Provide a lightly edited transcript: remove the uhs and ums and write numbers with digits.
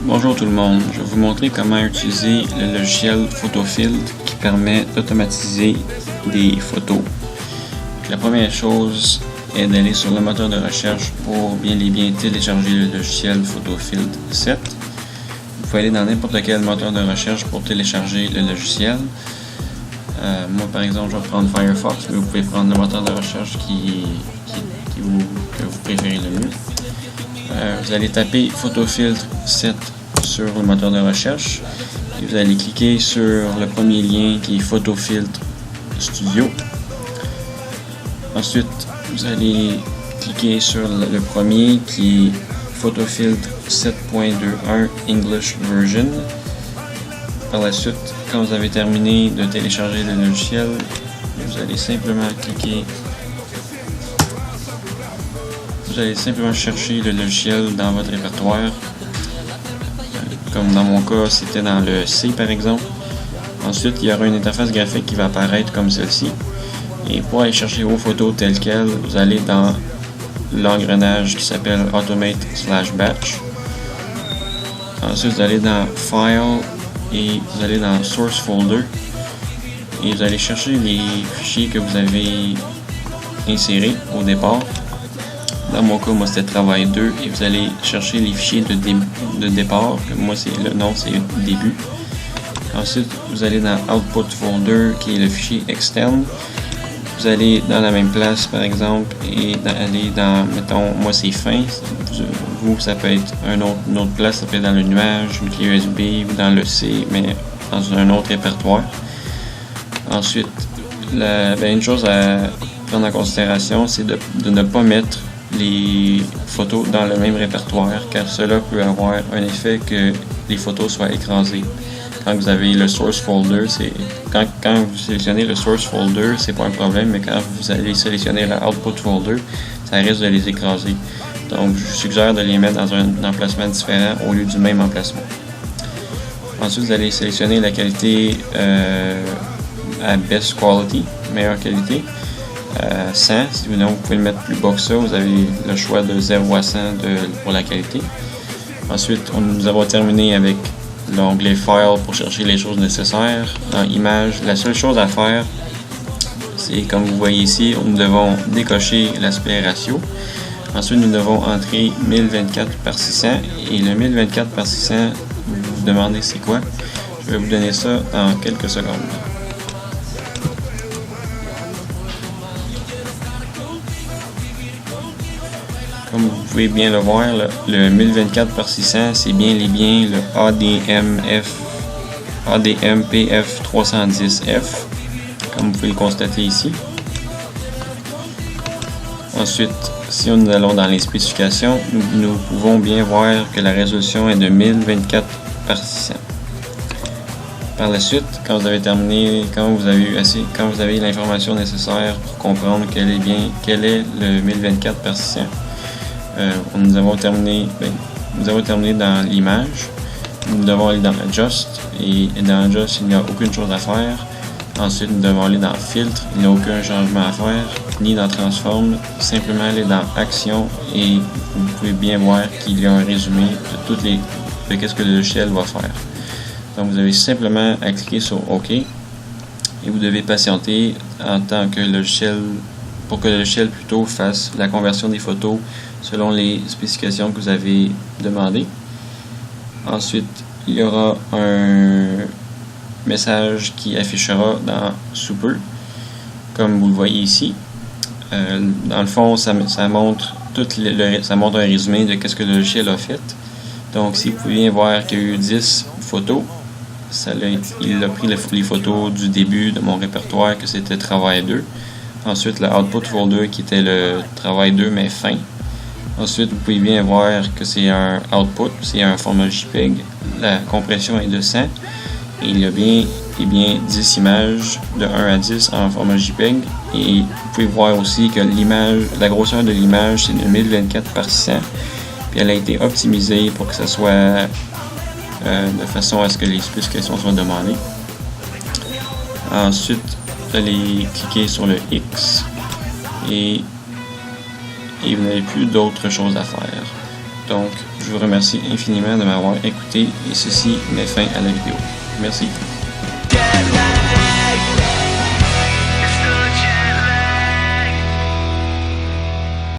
Bonjour tout le monde, je vais vous montrer comment utiliser le logiciel PhotoFiltre qui permet d'automatiser des photos. La première chose est d'aller sur le moteur de recherche pour bien télécharger le logiciel PhotoFiltre 7. Vous pouvez aller dans n'importe quel moteur de recherche pour télécharger le logiciel. Moi par exemple je vais prendre Firefox, mais vous pouvez prendre le moteur de recherche que vous préférez le mieux. Vous allez taper PhotoFiltre 7 sur le moteur de recherche et vous allez cliquer sur le premier lien qui est PhotoFiltre Studio. Ensuite, vous allez cliquer sur le premier qui est PhotoFiltre 7.21 English Version. Par la suite, quand vous avez terminé de télécharger le logiciel, vous allez simplement chercher le logiciel dans votre répertoire. Comme dans mon cas, c'était dans le C par exemple. Ensuite, il y aura une interface graphique qui va apparaître comme celle-ci. Et pour aller chercher vos photos telles quelles, vous allez dans l'engrenage qui s'appelle Automate/Batch. Ensuite, vous allez dans File et vous allez dans Source Folder. Et vous allez chercher les fichiers que vous avez insérés au départ. Dans mon cas, c'était travail 2 et vous allez chercher les fichiers de départ. Moi, le nom, c'est début. Ensuite, vous allez dans Output Folder qui est le fichier externe. Vous allez dans la même place, par exemple, et aller dans, mettons, moi c'est fin. Vous, ça peut être une autre place, ça peut être dans le nuage, une clé USB ou dans le C, mais dans un autre répertoire. Ensuite, une chose à prendre en considération, c'est de ne pas mettre les photos dans le même répertoire, car cela peut avoir un effet que les photos soient écrasées. Quand vous avez le source folder, quand vous sélectionnez le source folder, c'est pas un problème, mais quand vous allez sélectionner le output folder, ça risque de les écraser. Donc, je suggère de les mettre dans un emplacement différent au lieu du même emplacement. Ensuite, vous allez sélectionner la qualité à best quality, meilleure qualité. 100, sinon vous pouvez le mettre plus bas que ça, vous avez le choix de 0 à 100 pour la qualité. Ensuite, nous avons terminé avec l'onglet File pour chercher les choses nécessaires. Dans Images, la seule chose à faire, c'est comme vous voyez ici, nous devons décocher l'aspect ratio. Ensuite, nous devons entrer 1024 par 600 et le 1024 par 600, vous vous demandez c'est quoi. Je vais vous donner ça dans quelques secondes. Comme vous pouvez bien le voir, le 1024 par 600, c'est bien le ADM-PF310F, comme vous pouvez le constater ici. Ensuite, si nous allons dans les spécifications, nous pouvons bien voir que la résolution est de 1024 par 600. Par la suite, quand vous avez terminé, quand vous avez l'information nécessaire pour comprendre quel est le 1024 par 600, nous avons terminé dans l'image. Nous devons aller dans Adjust et dans Adjust, il n'y a aucune chose à faire. Ensuite, nous devons aller dans Filtre, il n'y a aucun changement à faire, ni dans Transform, simplement aller dans Action et vous pouvez bien voir qu'il y a un résumé de ce que le logiciel va faire. Donc, vous avez simplement à cliquer sur OK et vous devez patienter pour que le logiciel plutôt fasse la conversion des photos selon les spécifications que vous avez demandées. Ensuite, il y aura un message qui affichera sous peu, comme vous le voyez ici. Dans le fond, ça montre un résumé de ce que le logiciel a fait. Donc, si vous pouvez bien voir qu'il y a eu 10 photos, il a pris les photos du début de mon répertoire, que c'était travail 2. Ensuite, le output folder qui était le travail 2 mais fin. Ensuite, vous pouvez bien voir que c'est un output, c'est un format JPEG. La compression est de 100 et il y a bien 10 images de 1 à 10 en format JPEG. Et vous pouvez voir aussi que la grosseur de l'image c'est de 1024 par 600. Puis elle a été optimisée pour que ça soit de façon à ce que les spécifications soient demandées. Ensuite, vous allez cliquer sur le X et vous n'avez plus d'autres choses à faire. Donc, je vous remercie infiniment de m'avoir écouté et ceci met fin à la vidéo. Merci.